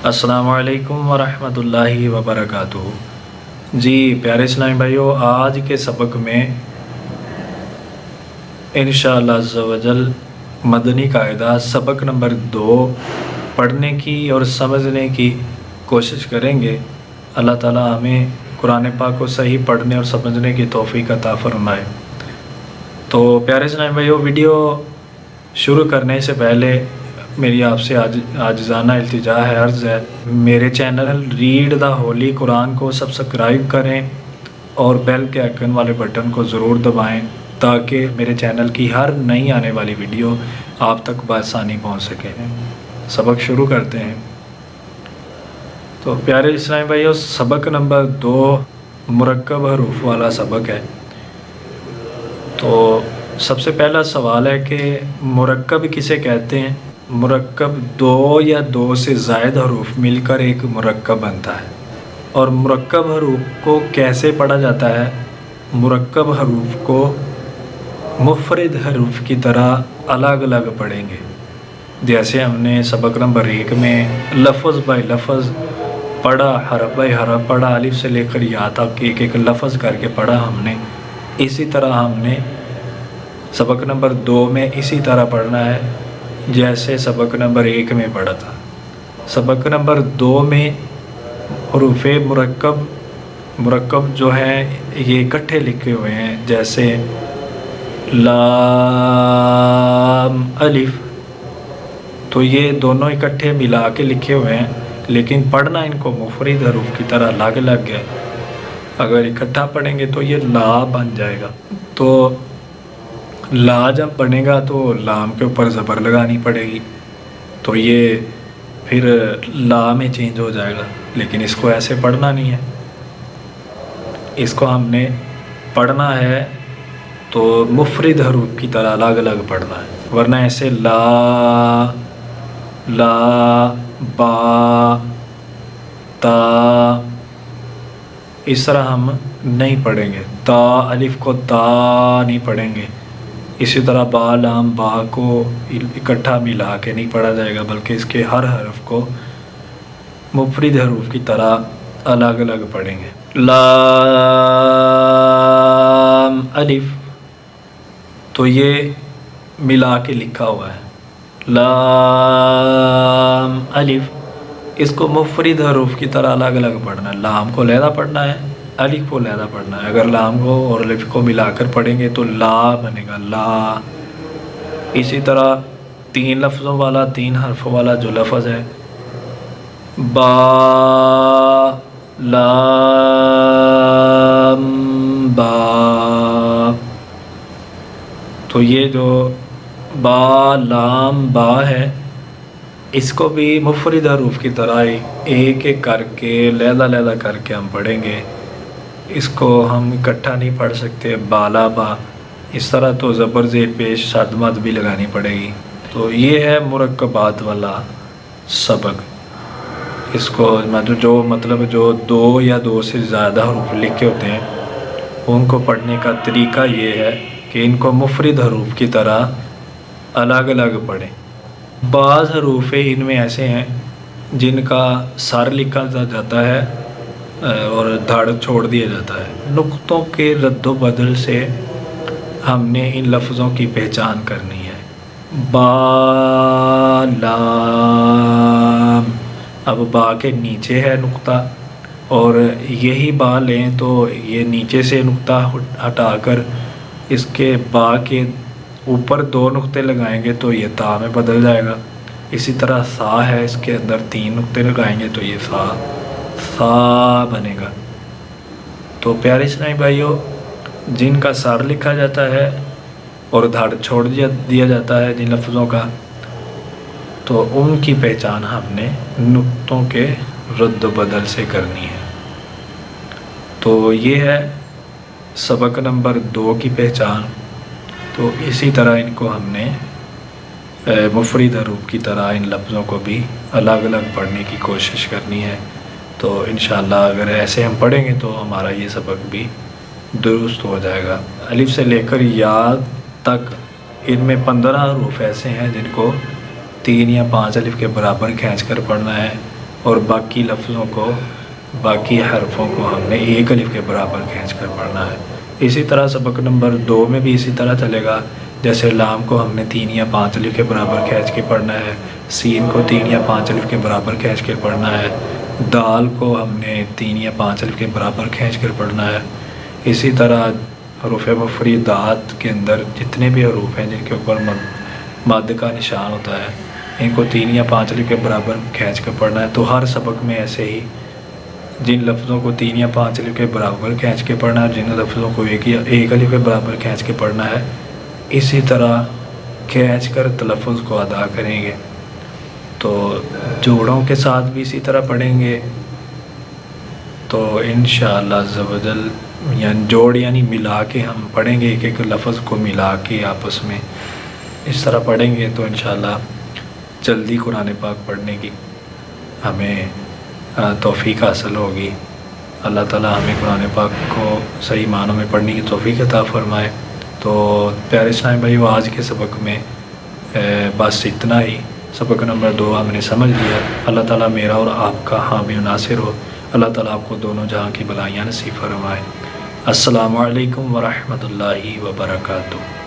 अस्सलामु अलैकुम वरहमतुल्लाहि वबरकातुहू। जी प्यारे इस्लामी भाइयों, आज के सबक में इंशाअल्लाह अज़्ज़ा वजल मदनी कायदा सबक नंबर 2 पढ़ने की और समझने की कोशिश करेंगे। अल्लाह ताला हमें कुरान पाक को सही पढ़ने और समझने की तौफ़ीक अता फरमाए। तो प्यारे इस्लामी भाइयों, वीडियो शुरू करने से पहले मेरी आपसे आजिज़ाना इल्तिजा है, अर्ज़ है, मेरे channel read the Holi Quran को सब्सक्राइब करें और बेल के आइकन वाले बटन को ज़रूर दबाएं ताकि मेरे चैनल की हर नई आने वाली वीडियो आप तक बआसानी पहुंच सके। सबक शुरू करते हैं। तो प्यारे इस्लामी भाइयों, सबक नंबर 2 मुरक्कब हरूफ वाला सबक है। तो सबसे पहला सवाल है कि मुरक्कब किसे कहते हैं। मुरक्कब 2 या 2 से ज़ायद हरूफ मिलकर एक मुरक्कब बनता है। और मुरक्कब हरूफ को कैसे पढ़ा जाता है। मुरक्कब हरूफ को मुफरद हरूफ की तरह अलग अलग पढ़ेंगे। जैसे हमने सबक नंबर 1 में लफ्ज़ बाय लफ्ज़ पढ़ा, हरफ बाय हरफ पढ़ा, अलिफ से लेकर या तक एक एक लफ्ज़ करके पढ़ा हमने। इसी तरह हमने सबक नंबर 2 में इसी तरह पढ़ना है जैसे सबक नंबर 1 में पढ़ा था। सबक नंबर 2 में हरूफ मुरक्कब जो हैं ये इकट्ठे लिखे हुए हैं, जैसे लाम अलिफ। तो ये दोनों इकट्ठे मिला के लिखे हुए हैं, लेकिन पढ़ना इनको मुफरद हरूफ की तरह अलग अलग है। अगर इकट्ठा पढ़ेंगे तो ये ला बन जाएगा। तो ला जब बनेगा तो लाम के ऊपर ज़बर लगानी पड़ेगी, तो ये फिर ला में चेंज हो जाएगा। लेकिन इसको ऐसे पढ़ना नहीं है, इसको हमने पढ़ना है तो मुफरद हरूफ की तरह अलग अलग पढ़ना है, वरना ऐसे ला ला बा ता इस तरह हम नहीं पढ़ेंगे। ता अलिफ को ता नहीं पढ़ेंगे। इसी तरह बा लाम बा को इकट्ठा मिला के नहीं पढ़ा जाएगा, बल्कि इसके हर हरफ को मुफरद हरूफ की तरह अलग अलग पढ़ेंगे। लाम अलिफ, तो ये मिला के लिखा हुआ है लाम अलिफ। इसको मुफरद हरूफ की तरह अलग अलग पढ़ना है। लाम को लहदा पढ़ना है, अलिफ को लहदा पढ़ना है। अगर लाम को और अलिफ को मिलाकर पढ़ेंगे तो ला बनेगा ला। इसी तरह 3 लफ्ज़ों वाला 3 हरफों वाला जो लफ्ज़ है बा लाम बा, तो ये जो बा लाम बा है इसको भी मुफरद हरूफ की तरह एक एक करके लहदा लहदा करके हम पढ़ेंगे। इसको हम इकट्ठा नहीं पढ़ सकते बाला बा। इस तरह तो ज़बर ज़ेर पेश शद मद भी लगानी पड़ेगी। तो ये है मुरक्कबात वाला सबक। इसको मतलब जो 2 या 2 से ज़्यादा हरूफ लिखे होते हैं उनको पढ़ने का तरीका ये है कि इनको मुफरद हरूफ की तरह अलग अलग पढ़ें। बाज़ हरूफ इनमें ऐसे हैं जिनका सर लिखा जाता है और धड़ छोड़ दिया जाता है। नुक्तों के रद्दो बदल से हमने इन लफ्ज़ों की पहचान करनी है। बा लाम, अब बा के नीचे है नुक्ता, और यही बा लें तो ये नीचे से नुक्ता हटाकर इसके बा के ऊपर 2 नुक्ते लगाएंगे तो ये ता में बदल जाएगा। इसी तरह सा है, इसके अंदर 3 नुक्ते लगाएंगे तो ये सा बनेगा। तो प्यारे इस्लामी भाइयों, जिनका सर लिखा जाता है और धड़ छोड़ दिया जाता है जिन लफ्ज़ों का, तो उनकी पहचान हमने नुक्तों के रद्द बदल से करनी है। तो ये है सबक नंबर 2 की पहचान। तो इसी तरह इनको हमने मुफरद हरूफ की तरह इन लफ्ज़ों को भी अलग अलग पढ़ने की कोशिश करनी है। तो इंशाअल्लाह अगर ऐसे हम पढ़ेंगे तो हमारा ये सबक भी दुरुस्त हो जाएगा। अलिफ से लेकर या तक इनमें 15 हरूफ ऐसे हैं जिनको 3 या 5 अलिफ के बराबर खींच कर पढ़ना है। اور باقی لفظوں کو، باقی حرفوں کو ہم نے ایک الف کے برابر کھینچ کر پڑھنا ہے۔ اسی طرح سبق نمبر 2 میں بھی اسی طرح چلے گا، جیسے لام کو ہم نے 3 یا 5 الف کے برابر کھینچ کے پڑھنا ہے، سین کو 3 یا 5 الف کے برابر کھینچ کے پڑھنا ہے، دال کو ہم نے 3 یا 5 الف کے برابر کھینچ کر پڑھنا ہے۔ اسی طرح حروف مفردات کے اندر جتنے بھی حروف ہیں جن کے اوپر مد کا نشان ہوتا ہے، ان کو 3 یا 5 الف کے برابر کھینچ کر پڑھنا ہے۔ تو ہر سبق میں ایسے ہی جن لفظوں کو 3 یا 5 الف کے برابر کھینچ کے پڑھنا ہے اور جن لفظوں کو ایک الف کے برابر کھینچ کے پڑھنا ہے، اسی طرح کھینچ کر تلفظ کو ادا کریں گے۔ تو جوڑوں کے ساتھ بھی اسی طرح پڑھیں گے، تو انشاءاللہ عز و جل یعنی جوڑ یعنی ملا کے ہم پڑھیں گے، ایک ایک لفظ کو ملا کے آپس میں اس طرح پڑھیں گے تو انشاءاللہ جلدی قرآن پاک پڑھنے کی ہمیں توفیق حاصل ہوگی۔ اللہ تعالیٰ ہمیں قرآن پاک کو صحیح معنوں میں پڑھنے کی توفیق عطا فرمائے۔ تو پیارے اسلامی بھائیو، آج کے سبق میں بس اتنا ہی۔ سبق نمبر 2 ہم نے سمجھ لیا۔ اللہ تعالیٰ میرا اور آپ کا حامی و ناصر ہو۔ اللہ تعالیٰ آپ کو دونوں جہاں کی بلائیاں نصیب فرمائے۔ السلام علیکم ورحمۃ اللہ وبرکاتہ۔